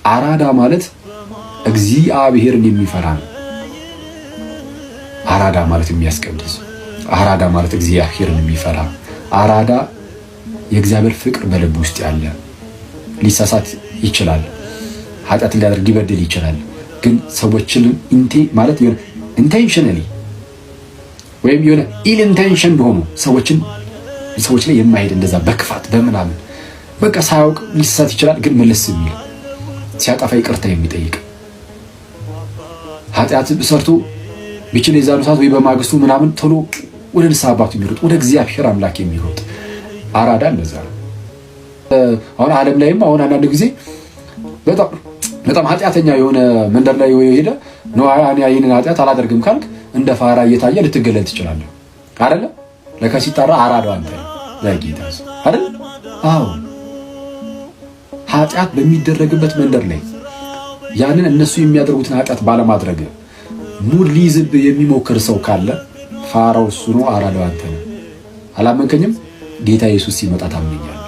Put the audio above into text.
አራዳ ማለት እግዚአብሔርን የሚፈራ ነው። አራዳ ማለት የሚያስቀድስ፣ አራዳ ማለት እግዚአብሔርን የሚፈራ፣ አራዳ የእግዚአብሔር ፍቅር በልብ ውስጥ ያለ። ሊሳሳት ይችላል፣ ኃጢአት ሊያደርግ ሊበድል ይችላል። ግን ሰዎችን ማለት የሆነ ኢንቴንሽናሊ ወይም የሆነ ኢል ኢንቴንሽን በሆኑ ሰዎች ላይ የማይሄድ እንደዛ በክፋት በምናምን በቃ ሳያውቅ ሊሳሳት ይችላል። ግን መለስ የሚል ሲያጠፋ ይቅርታ የሚጠይቅ ኃጢአት ሰርቶ ቢችል የዛኑ ሰዓት ወይ በማግስቱ ምናምን ቶሎ ወደ ንስሐ አባቱ የሚሮጥ ወደ እግዚአብሔር አምላክ የሚሮጥ አራዳ እንደዛ ነው። አሁን ዓለም ላይም አሁን አንዳንድ ጊዜ በጣም ኃጢአተኛ የሆነ መንደር ላይ ሄደ ነው ይህንን ኃጢአት አላደርግም ካልክ እንደ ፋራ እየታየ ልትገለል ትችላለህ አይደለ? ለካ ሲጣራ አራዳው አንተ ለጌታ አይደል? አዎ ኃጢአት በሚደረግበት መንደር ላይ ያንን እነሱ የሚያደርጉትን ኃጢአት ባለማድረግ ሙድ ሊይዝብ የሚሞክር ሰው ካለ ፋራው እሱ ነው፣ አራዳው አንተ ነው። አላመንከኝም? ጌታ ኢየሱስ ሲመጣ ታምነኛለህ።